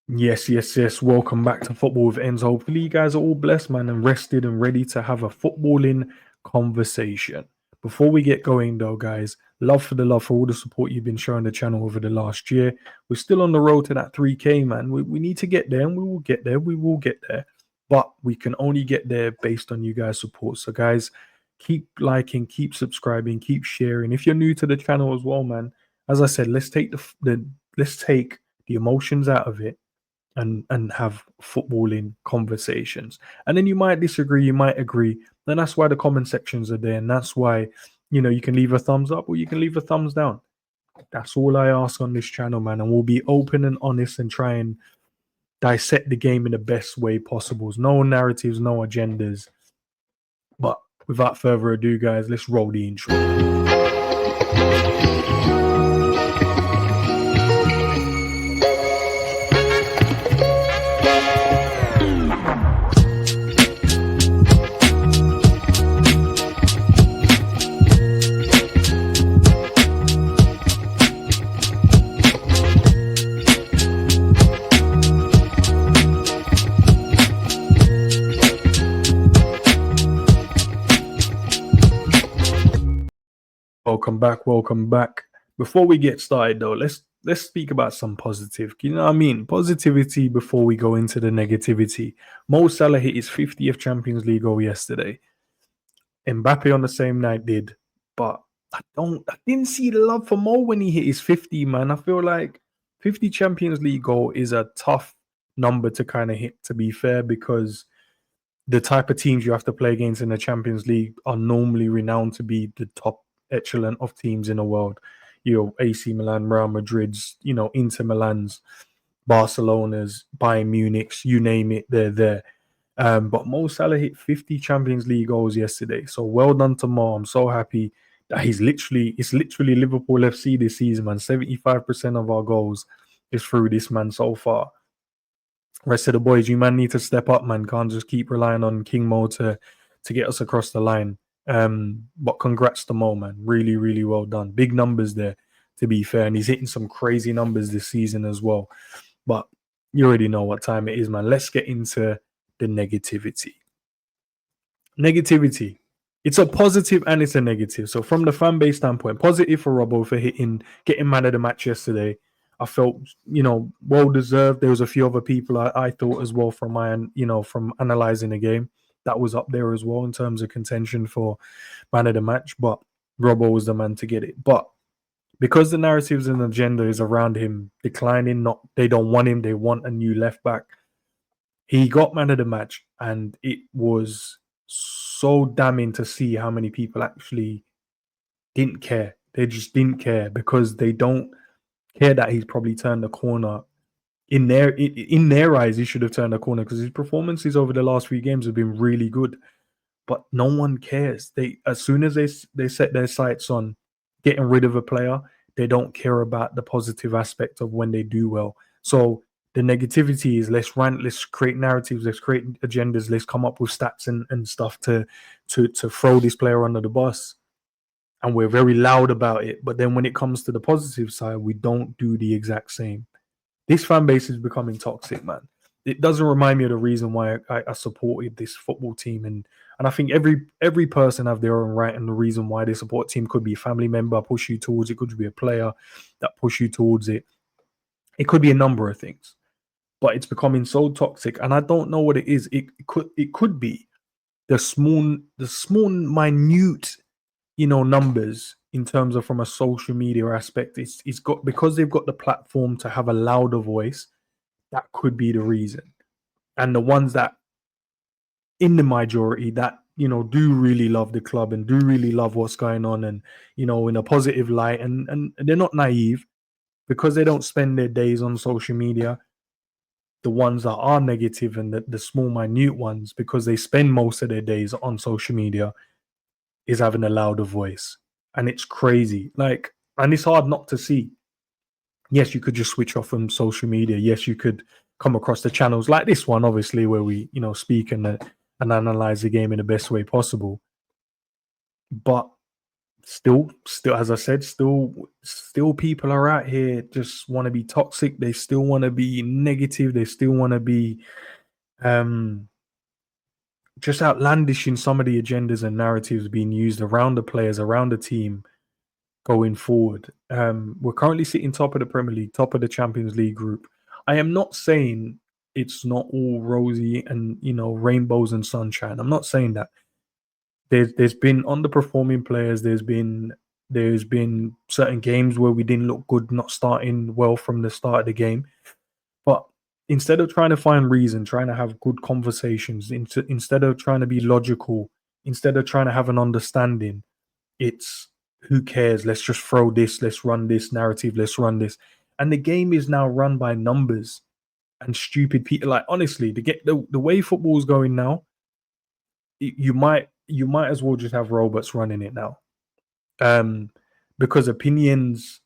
Yes, yes, yes. Welcome back to Football with Ends. Hopefully, you guys are all blessed, man, and rested and ready to have a footballing conversation. Before we get going, though, guys, love for all the support you've been showing the channel over the last year. We're still on the road to that 3K, man. We need to get there, and we will get there. We will get there. But we can only get there based on you guys' support. So, guys, keep liking, keep subscribing, keep sharing. If you're new to the channel as well, man, as I said, let's take the emotions out of it and have footballing conversations. And then you might disagree, you might agree. Then that's why the comment sections are there, and that's why you can leave a thumbs up or you can leave a thumbs down. That's all I ask on this channel, man. And we'll be open and honest and try and dissect the game in the best way possible. No narratives, no agendas. But without further ado, guys, let's roll the intro. Welcome back, welcome back. Before we get started though, let's speak about some positive. You know what I mean? Positivity before we go into the negativity. Mo Salah hit his 50th Champions League goal yesterday. Mbappe on the same night did, but I didn't see the love for Mo when he hit his 50, man. I feel like 50 Champions League goal is a tough number to kind of hit, to be fair, because the type of teams you have to play against in the Champions League are normally renowned to be the top echelon of teams in the world. AC Milan, Real Madrid's, Inter Milan's, Barcelona's, Bayern Munich's, you name it, they're there. But Mo Salah hit 50 Champions League goals yesterday. So well done to Mo. I'm so happy that it's literally Liverpool FC this season, man. 75% of our goals is through this man so far. Rest of the boys, you man need to step up, man. Can't just keep relying on King Mo to get us across the line. But congrats to Mo, man. Really, really well done. Big numbers there, to be fair. And he's hitting some crazy numbers this season as well. But you already know what time it is, man. Let's get into the negativity. Negativity. It's a positive and it's a negative. So from the fan base standpoint, positive for Robbo for getting man of the match yesterday. I felt, well deserved. There was a few other people I thought as well from from analyzing the game that was up there as well in terms of contention for man of the match. But Robbo was the man to get it. But because the narratives and agenda is around him declining, they don't want him, they want a new left back. He got man of the match, and it was so damning to see how many people actually didn't care. They just didn't care because they don't care that he's probably turned the corner. In their eyes, he should have turned the corner because his performances over the last few games have been really good. But no one cares. As soon as they set their sights on getting rid of a player, they don't care about the positive aspect of when they do well. So the negativity is let's rant, let's create narratives, let's create agendas, let's come up with stats and stuff to throw this player under the bus. And we're very loud about it. But then when it comes to the positive side, we don't do the exact same. This fan base is becoming toxic, man. It doesn't remind me of the reason why I supported this football team, and I think every person have their own right, and the reason why they support a team could be a family member push you towards it, could be a player that push you towards it. It could be a number of things, but it's becoming so toxic, and I don't know what it is. It could be the small minute numbers in terms of from a social media aspect. It's got because they've got the platform to have a louder voice. That could be the reason. And the ones that in the majority that do really love the club and do really love what's going on, and in a positive light, and they're not naive because they don't spend their days on social media. The ones that are negative and the small minute ones, because they spend most of their days on social media, is having a louder voice. And it's crazy. And it's hard not to see. Yes, you could just switch off from social media. Yes, you could come across the channels like this one, obviously, where we, speak and analyze the game in the best way possible. But still, as I said, still people are out here just want to be toxic. They still want to be negative. They still want to be um just outlandish in some of the agendas and narratives being used around the players, around the team going forward. We're currently sitting top of the Premier League, top of the Champions League group. I am not saying it's not all rosy and rainbows and sunshine. I'm not saying that. There's been underperforming players. There's been certain games where we didn't look good, not starting well from the start of the game. But instead of trying to find reason, trying to have good conversations, instead of trying to be logical, instead of trying to have an understanding, it's who cares? Let's just throw this. Let's run this narrative. Let's run this. And the game is now run by numbers and stupid people. Like honestly, the way football's going now, you might as well just have robots running it now. Um, because opinions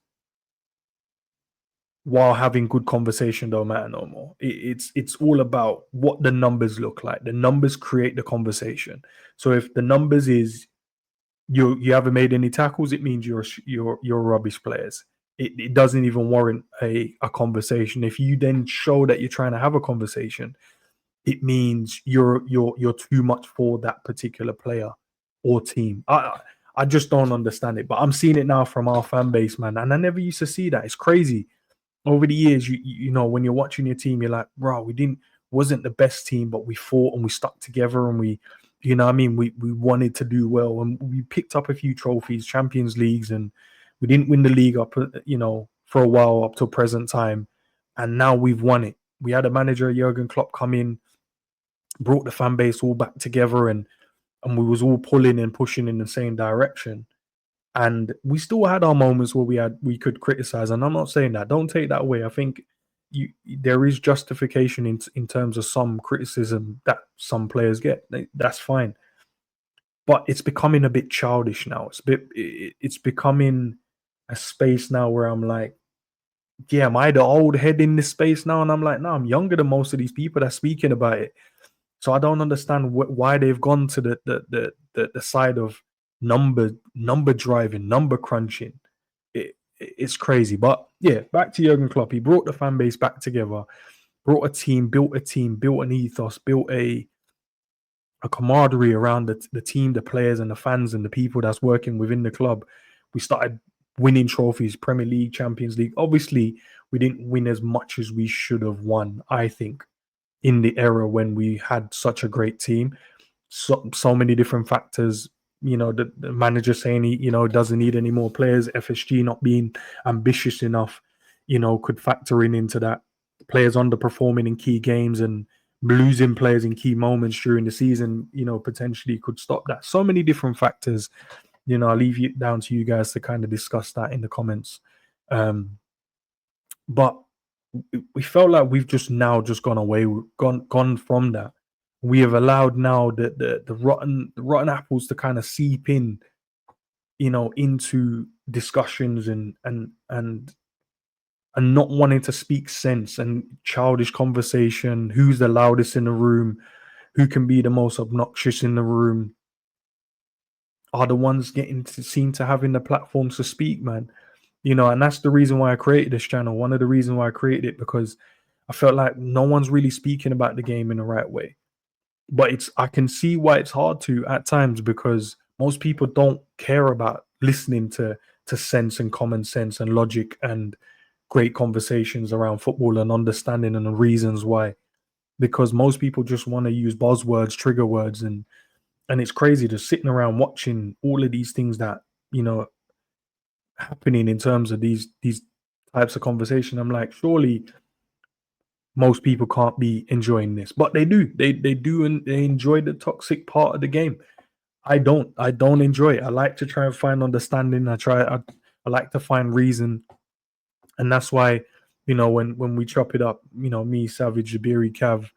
while having good conversation don't matter no more. It's all about what the numbers look like. The numbers create the conversation. So if the numbers is you haven't made any tackles, it means you're rubbish players. It doesn't even warrant a conversation. If you then show that you're trying to have a conversation, it means you're too much for that particular player or team. I just don't understand it. But I'm seeing it now from our fan base, man. And I never used to see that. It's crazy. Over the years, when you're watching your team, you're like, bro, wasn't the best team, but we fought and we stuck together and we, what I mean, we wanted to do well and we picked up a few trophies, Champions Leagues, and we didn't win the league up, for a while up till present time, and now we've won it. We had a manager, Jurgen Klopp, come in, brought the fan base all back together, and we was all pulling and pushing in the same direction. And we still had our moments where we could criticize, and I'm not saying that. Don't take that away. I think there is justification in terms of some criticism that some players get. That's fine, but it's becoming a bit childish now. It's becoming a space now where I'm like, yeah, am I the old head in this space now? And I'm like, no, I'm younger than most of these people that's speaking about it. So I don't understand why they've gone to the side of number driving, number crunching. It's crazy. But yeah, back to Jurgen Klopp. He brought the fan base back together, brought a team, built an ethos, built a camaraderie around the team, the players and the fans and the people that's working within the club. We started winning trophies, Premier League, Champions League. Obviously, we didn't win as much as we should have won, I think, in the era when we had such a great team. So many different factors. The manager saying he doesn't need any more players. FSG not being ambitious enough, could factor into that. Players underperforming in key games and losing players in key moments during the season, potentially could stop that. So many different factors. I'll leave it down to you guys to kind of discuss that in the comments. But we felt like we've just gone from that. We have allowed now the rotten apples to kind of seep in, into discussions and not wanting to speak sense and childish conversation. Who's the loudest in the room? Who can be the most obnoxious in the room? Are the ones getting to seem to having the platforms to speak, man. And that's the reason why I created this channel. One of the reasons why I created it, because I felt like no one's really speaking about the game in the right way. But I can see why it's hard to at times, because most people don't care about listening to sense and common sense and logic and great conversations around football and understanding and the reasons why. Because most people just want to use buzzwords, trigger words, and it's crazy just sitting around watching all of these things that happening in terms of these types of conversation. I'm like, surely most people can't be enjoying this, but they do. They do, and they enjoy the toxic part of the game. I don't enjoy it. I like to try and find understanding. I like to find reason, and that's why when we chop it up, me, Savage, Jabiri, Cav,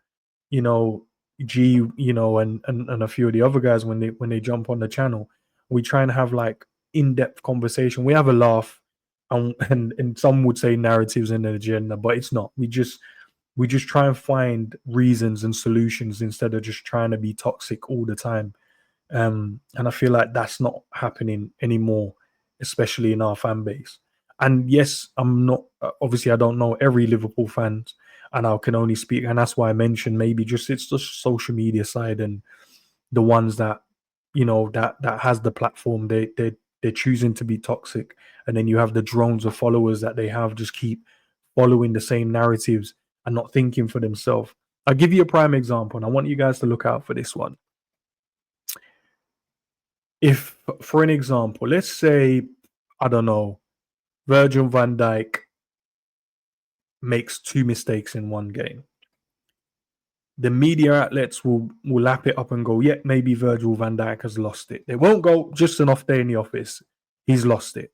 you know, G, and a few of the other guys, when they jump on the channel, we try and have like in-depth conversation. We have a laugh, and some would say narratives and an agenda, but it's not. We just try and find reasons and solutions instead of just trying to be toxic all the time. And I feel like that's not happening anymore. especially in our fan base. And yes, I'm not obviously I don't know every Liverpool fan, and I can only speak, and that's why I mentioned maybe just it's just social media side and the ones that that has the platform they're choosing to be toxic, and then you have the drones of followers that they have just keep following the same narratives and not thinking for themselves. I'll give you a prime example, and I want you guys to look out for this one. If, for an example, let's say, I don't know, Virgil van Dijk makes two mistakes in one game, the media outlets will lap it up and go, yeah, maybe Virgil van Dijk has lost it. They won't go just an off day in the office. He's lost it.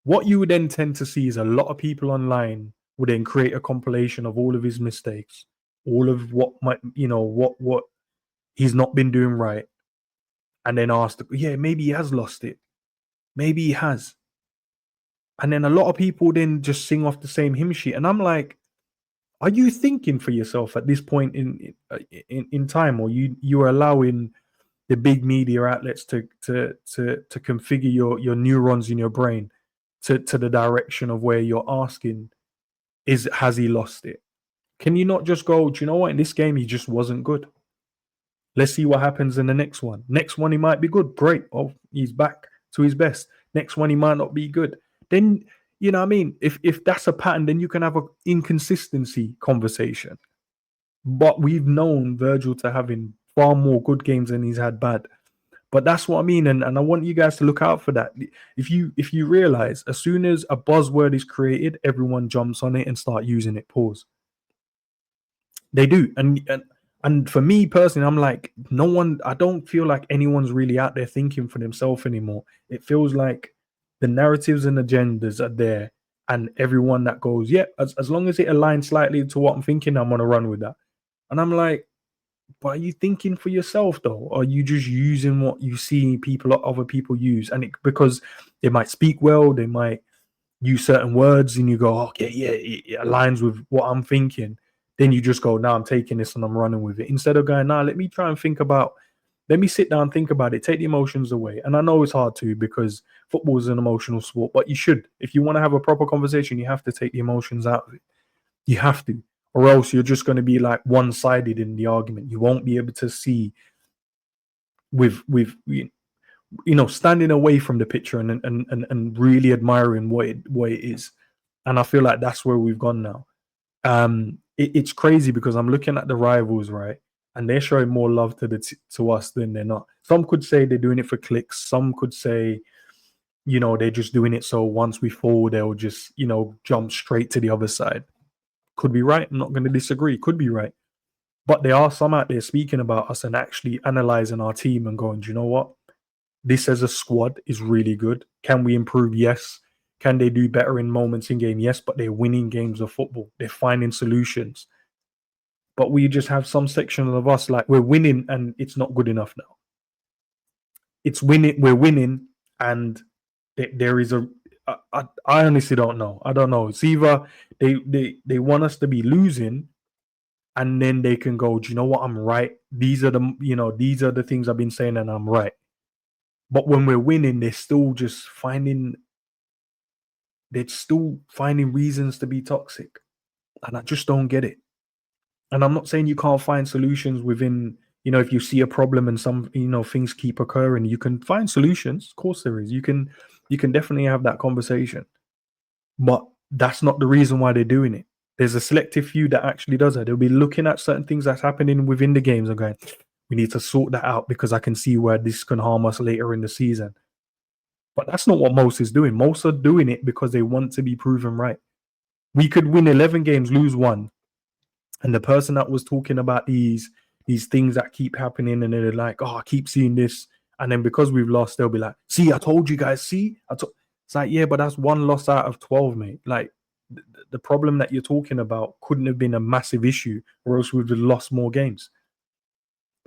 What you would then tend to see is a lot of people online would then create a compilation of all of his mistakes, all of what might, what he's not been doing right, and then ask, yeah, maybe he has lost it. Maybe he has. And then a lot of people then just sing off the same hymn sheet. And I'm like, are you thinking for yourself at this point in time, or you're allowing the big media outlets to configure your neurons in your brain to the direction of where you're asking, has he lost it? Can you not just go, do you know what? In this game, he just wasn't good. Let's see what happens in the next one. Next one, he might be good. Great. Oh, he's back to his best. Next one, he might not be good. Then, you know what I mean? If that's a pattern, then you can have an inconsistency conversation. But we've known Virgil to having far more good games than he's had bad. But that's what I mean, and I want you guys to look out for that. If you realize, as soon as a buzzword is created, everyone jumps on it and start using it. Pause. They do, and for me personally, I'm like, no one. I don't feel like anyone's really out there thinking for themselves anymore. It feels like the narratives and agendas are there, and everyone that goes, yeah, as long as it aligns slightly to what I'm thinking, I'm gonna run with that. And I'm like, but are you thinking for yourself though? Or are you just using what you see other people use? And because they might speak well, they might use certain words, and you go, okay, yeah, it aligns with what I'm thinking. Then you just go, now I'm taking this and I'm running with it. Instead of going, let me try and let me sit down, think about it, take the emotions away. And I know it's hard to, because football is an emotional sport, but you should. If you want to have a proper conversation, you have to take the emotions out of it. You have to, or else you're just going to be like one-sided in the argument. You won't be able to see with standing away from the picture and really admiring what it is. And I feel like that's where we've gone now. It's crazy because I'm looking at the rivals, right? And they're showing more love to us than they're not. Some could say they're doing it for clicks. Some could say, they're just doing it so once we fall, they'll just, jump straight to the other side. Could be right. I'm not going to disagree. Could be right. But there are some out there speaking about us and actually analyzing our team and going, do you know what? This as a squad is really good. Can we improve? Yes. Can they do better in moments in game? Yes, but they're winning games of football. They're finding solutions. But we just have some section of us like we're winning and it's not good enough now. It's winning. We're winning, and there is a. I honestly don't know. I don't know. It's either they want us to be losing, and then they can go, do you know what? I'm right. These are the things I've been saying, and I'm right. But when we're winning, they're still finding reasons to be toxic. And I just don't get it. And I'm not saying you can't find solutions within, if you see a problem and some, things keep occurring, you can find solutions. Of course there is. You can definitely have that conversation. But that's not the reason why they're doing it. There's a selective few that actually does that. They'll be looking at certain things that's happening within the games and going, we need to sort that out because I can see where this can harm us later in the season. But that's not what most is doing. Most are doing it because they want to be proven right. We could win 11 games, lose one. And the person that was talking about these things that keep happening, and they're like, oh, I keep seeing this. And then because we've lost, they'll be like, see, I told you guys, see? It's like, yeah, but that's one loss out of 12, mate. Like, the problem that you're talking about couldn't have been a massive issue, or else we've lost more games.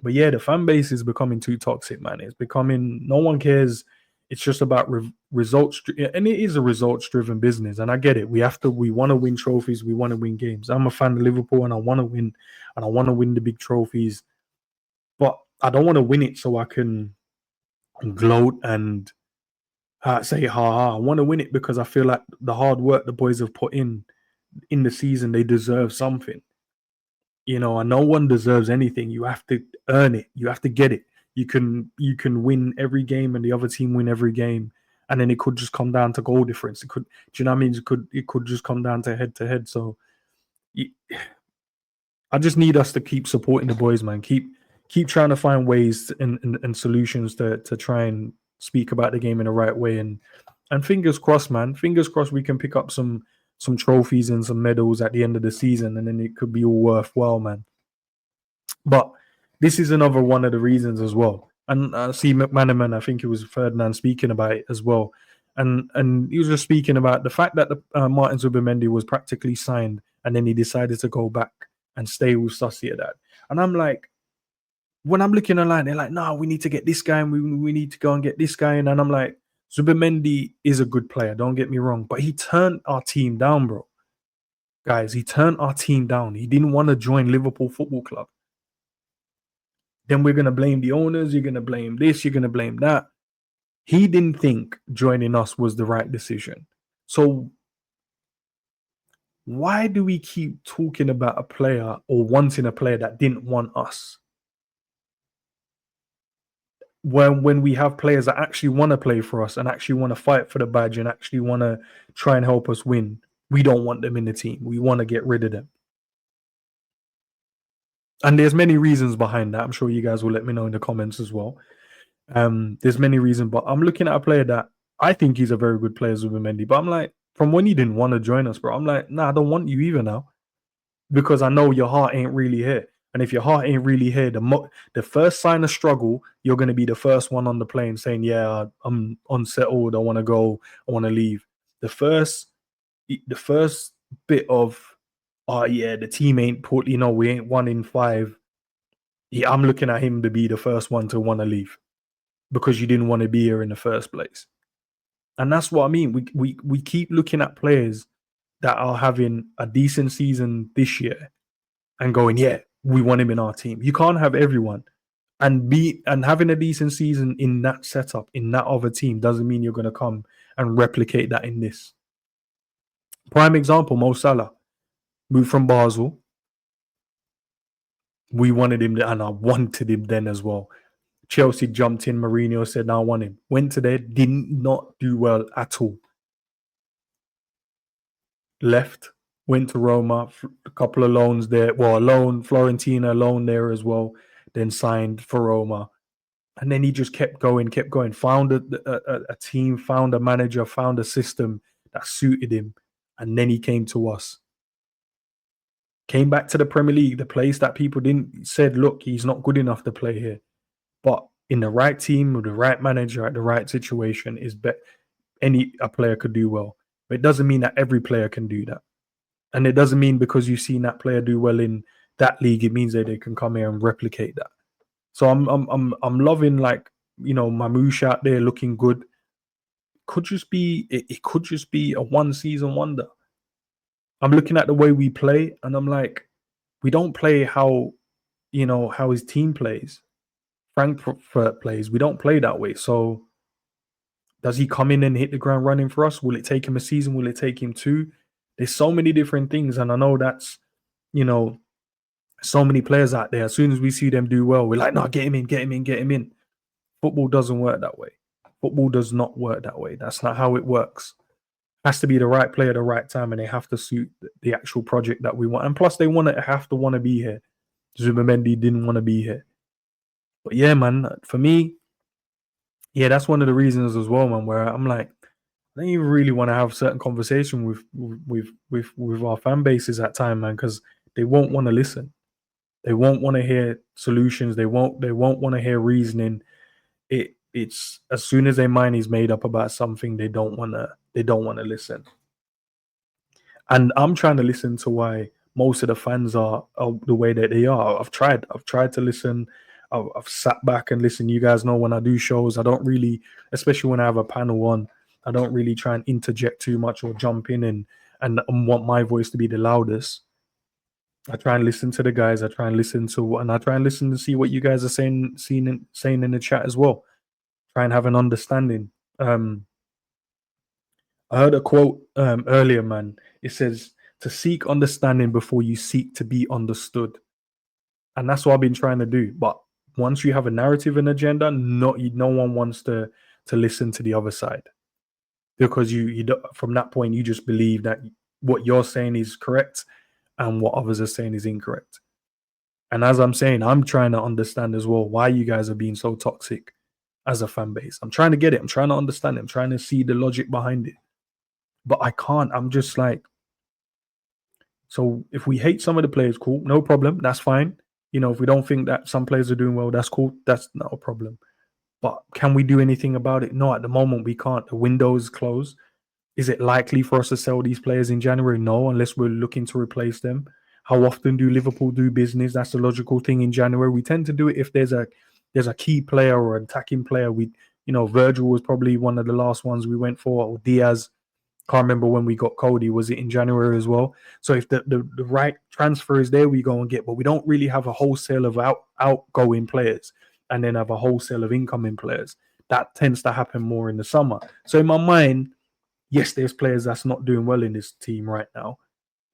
But yeah, the fan base is becoming too toxic, man. It's becoming, no one cares. It's just about results, and it is a results-driven business. And I get it. We want to win trophies. We want to win games. I'm a fan of Liverpool, and I want to win, and I want to win the big trophies. But I don't want to win it so I can gloat and say ha ha. I want to win it because I feel like the hard work the boys have put in the season, they deserve something. And no one deserves anything. You have to earn it. You have to get it. You can win every game and the other team win every game, and then it could just come down to goal difference. It could, do you know what I mean? It could just come down to head to head. So y- I just need us to keep supporting the boys, man. Keep trying to find ways and solutions to try and speak about the game in the right way. And fingers crossed, man. Fingers crossed we can pick up some trophies and some medals at the end of the season, and then it could be all worthwhile, man. But this is another one of the reasons as well. And I see McManaman, I think it was Ferdinand speaking about it as well. And he was just speaking about the fact that Martin Zubimendi was practically signed and then he decided to go back and stay with Sociedad. And I'm like, when I'm looking online, they're like, no, we need to get this guy and we need to go and get this guy. And I'm like, Zubimendi is a good player, don't get me wrong. But he turned our team down, bro. Guys, he turned our team down. He didn't want to join Liverpool Football Club. Then we're going to blame the owners. You're going to blame this. You're going to blame that. He didn't think joining us was the right decision. So why do we keep talking about a player or wanting a player that didn't want us? When we have players that actually want to play for us and actually want to fight for the badge and actually want to try and help us win, we don't want them in the team. We want to get rid of them. And there's many reasons behind that. I'm sure you guys will let me know in the comments as well. There's many reasons, but I'm looking at a player that I think he's a very good player, Zubimendi. But I'm like, from when he didn't want to join us, bro, I'm like, nah, I don't want you either now because I know your heart ain't really here. And if your heart ain't really here, the first sign of struggle, you're going to be the first one on the plane saying, yeah, I'm unsettled. I want to go. I want to leave. The first bit of, oh yeah, the team ain't put, we ain't 1 in 5. Yeah, I'm looking at him to be the first one to want to leave because you didn't want to be here in the first place. And that's what I mean. We keep looking at players that are having a decent season this year and going, yeah, we want him in our team. You can't have everyone. And having a decent season in that setup, in that other team, doesn't mean you're gonna come and replicate that in this. Prime example, Mo Salah moved from Basel. We wanted him, and I wanted him then as well. Chelsea jumped in. Mourinho said, "No, I want him." Went to there, did not do well at all. Left, went to Roma, a couple of loans there. Well, a loan, Florentina loan there as well. Then signed for Roma, and then he just kept going, kept going. Found a team, found a manager, found a system that suited him, and then he came to us. Came back to the Premier League, the place that people didn't said, look, he's not good enough to play here. But in the right team with the right manager at the right situation, a player could do well. But it doesn't mean that every player can do that. And it doesn't mean because you've seen that player do well in that league, it means that they can come here and replicate that. So I'm loving Mamouche out there looking good. It could just be a one season wonder. I'm looking at the way we play, and I'm like, we don't play how his team plays. Frankfurt plays. We don't play that way. So does he come in and hit the ground running for us? Will it take him a season? Will it take him two? There's so many different things, and I know that's you know so many players out there. As soon as we see them do well, we're like, no, get him in, get him in, get him in. Football doesn't work that way. Football does not work that way. That's not how it works. It has to be the right player at the right time, and they have to suit the actual project that we want. And plus, they have to want to be here. Zubimendi didn't want to be here. But yeah, man, for me, yeah, that's one of the reasons as well, man, where I'm like, I don't even really want to have certain conversation with our fan bases at time, man, because they won't want to listen. They won't want to hear solutions. They won't want to hear reasoning. It's as soon as their mind is made up about something, they don't want to listen. And I'm trying to listen to why most of the fans are the way that they are. I've tried to listen. I've sat back and listened. You guys know when I do shows, I don't really, especially when I have a panel on, I don't really try and interject too much or jump in and want my voice to be the loudest. I try and listen to the guys. And I try and listen to see what you guys are saying in the chat as well. Try and have an understanding. I heard a quote earlier, man. It says to seek understanding before you seek to be understood, and that's what I've been trying to do. But once you have a narrative and agenda, no one wants to listen to the other side, because from that point you just believe that what you're saying is correct and what others are saying is incorrect. And as I'm saying, I'm trying to understand as well why you guys are being so toxic as a fan base. I'm trying to get it. I'm trying to understand it. I'm trying to see the logic behind it. But I can't. I'm just like, so if we hate some of the players, cool, no problem. That's fine. If we don't think that some players are doing well, that's cool. That's not a problem. But can we do anything about it? No, at the moment we can't. The window's closed. Is it likely for us to sell these players in January? No, unless we're looking to replace them. How often do Liverpool do business? That's the logical thing in January. We tend to do it if there's a key player or an attacking player. Virgil was probably one of the last ones we went for, or Diaz. Can't remember when we got Cody. Was it in January as well? So if the right transfer is there, we go and get. But we don't really have a wholesale of outgoing players and then have a wholesale of incoming players. That tends to happen more in the summer. So in my mind, yes, there's players that's not doing well in this team right now.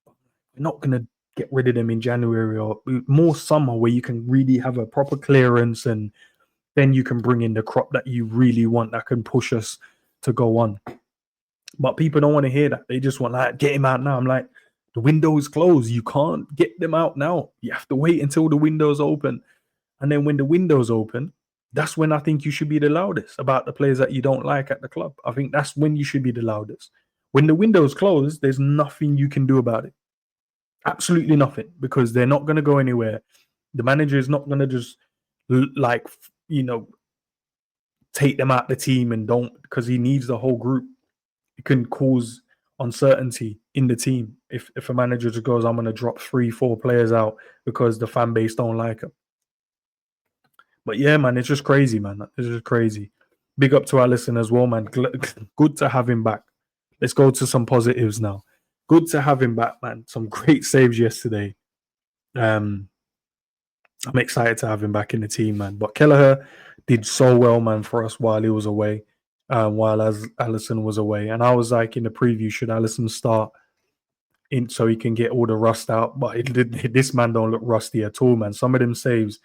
We're not going to get rid of them in January, or more summer, where you can really have a proper clearance, and then you can bring in the crop that you really want that can push us to go on. But people don't want to hear that. They just want, like, get him out now. I'm like, the window is closed. You can't get them out now. You have to wait until the window's open. And then when the window's open, that's when I think you should be the loudest about the players that you don't like at the club. I think that's when you should be the loudest. When the window's closed, there's nothing you can do about it. Absolutely nothing, because they're not going to go anywhere. The manager is not going to just like, take them out the team and don't, because he needs the whole group. It can cause uncertainty in the team if a manager just goes, I'm going to drop 3-4 players out because the fan base don't like them. But yeah, man, it's just crazy, man. It's just crazy. Big up to Alisson as well, man. Good to have him back. Let's go to some positives now. Good to have him back, man. Some great saves yesterday. I'm excited to have him back in the team, man. But Kelleher did so well, man, for us while he was away, while as Alisson was away. And I was like, in the preview, should Alisson start in so he can get all the rust out? But this man don't look rusty at all, man. Some of them saves.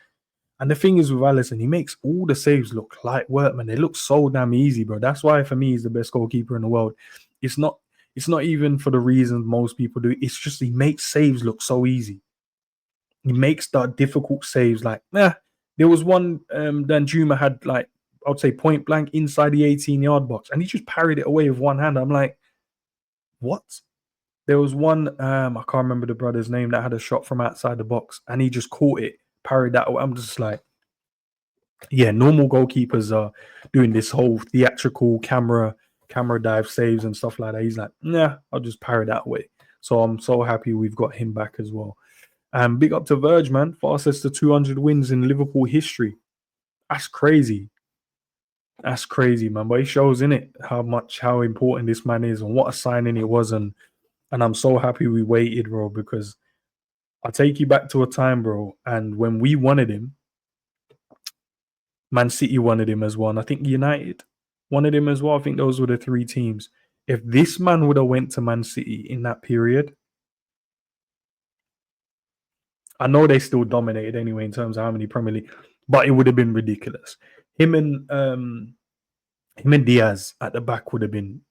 And the thing is with Alisson, he makes all the saves look light work, man. They look so damn easy, bro. That's why for me he's the best goalkeeper in the world. It's not even for the reasons most people do. It's just he makes saves look so easy. He makes the difficult saves like, there was one Danjuma had, like, I would say point blank inside the 18-yard box, and he just parried it away with one hand. I'm like, what? There was one, I can't remember the brother's name, that had a shot from outside the box, and he just caught it, parried that away. I'm just like, yeah, normal goalkeepers are doing this whole theatrical camera dive saves and stuff like that. He's like, I'll just parry that away. So I'm so happy we've got him back as well. And big up to Verge, man. Fastest to 200 wins in Liverpool history. That's crazy. That's crazy, man. But it shows, in it, how important this man is and what a signing it was. And I'm so happy we waited, bro, because I'll take you back to a time, bro. And when we wanted him, Man City wanted him as well. And I think United wanted him as well. I think those were the three teams. If this man would have went to Man City in that period, I know they still dominated anyway in terms of how many Premier League, but it would have been ridiculous. Him and Diaz at the back would have been,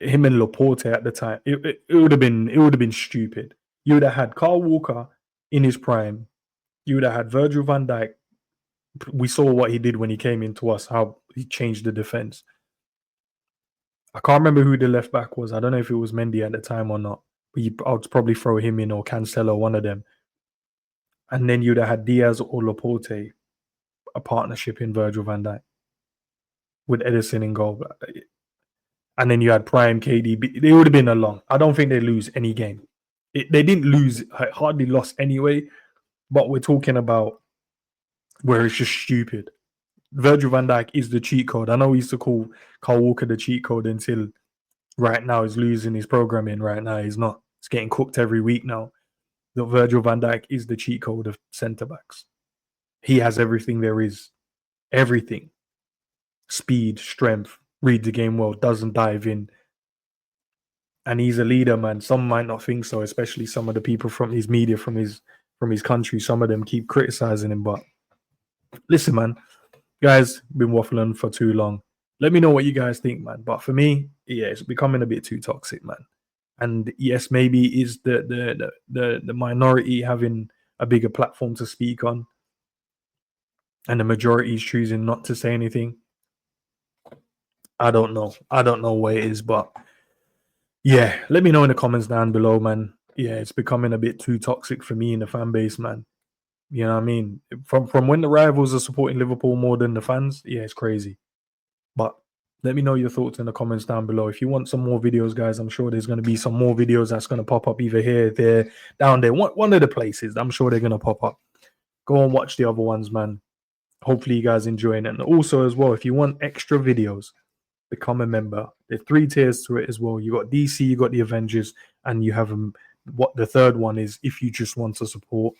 him and Laporte at the time. It would have been stupid. You would have had Kyle Walker in his prime. You would have had Virgil van Dijk. We saw what he did when he came into us, how he changed the defense. I can't remember who the left back was. I don't know if it was Mendy at the time or not. But I would probably throw him in, or Cancelo, one of them. And then you'd have had Diaz or Laporte, a partnership in Virgil van Dijk with Edison in goal. And then you had Prime KDB. They would have been along. I don't think they lose any game. They didn't lose, hardly lost anyway. But we're talking about where it's just stupid. Virgil van Dijk is the cheat code. I know we used to call Kyle Walker the cheat code until right now he's losing his programming. Right now he's not. It's getting cooked every week now. The Virgil van Dijk is the cheat code of centre backs. He has everything there is. Everything. Speed, strength, read the game well, doesn't dive in. And he's a leader, man. Some might not think so, especially some of the people from his media, from his country. Some of them keep criticizing him. But listen, man, guys, been waffling for too long. Let me know what you guys think, man. But for me, yeah, it's becoming a bit too toxic, man. And yes, maybe is the minority having a bigger platform to speak on, and the majority is choosing not to say anything. I don't know. I don't know what it is, but yeah, let me know in the comments down below, man. Yeah, it's becoming a bit too toxic for me in the fan base, man. You know what I mean? From when the rivals are supporting Liverpool more than the fans, yeah, it's crazy. But let me know your thoughts in the comments down below. If you want some more videos, guys, I'm sure there's going to be some more videos that's going to pop up either here, there, down there. One of the places. I'm sure they're going to pop up. Go and watch the other ones, man. Hopefully you guys enjoying it. And also as well, if you want extra videos, become a member. There are 3 tiers to it as well. You got DC, you got the Avengers, and you have what the third one is if you just want to support.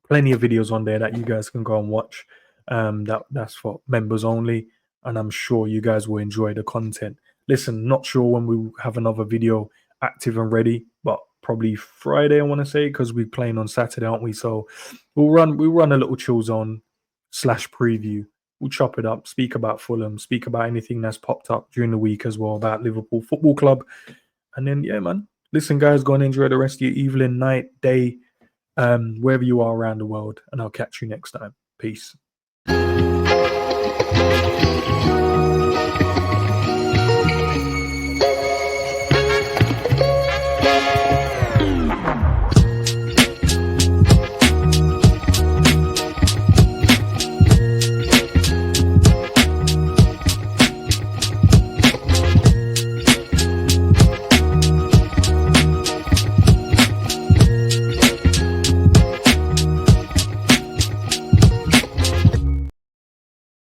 Plenty of videos on there that you guys can go and watch. That's for members only, and I'm sure you guys will enjoy the content. Listen, not sure when we will have another video active and ready, but probably Friday, I want to say, because we're playing on Saturday, aren't we? So we'll run a little chill zone / preview. We'll chop it up, speak about Fulham, speak about anything that's popped up during the week as well, about Liverpool Football Club. And then, yeah, man. Listen, guys, go and enjoy the rest of your evening, night, day, wherever you are around the world. And I'll catch you next time. Peace.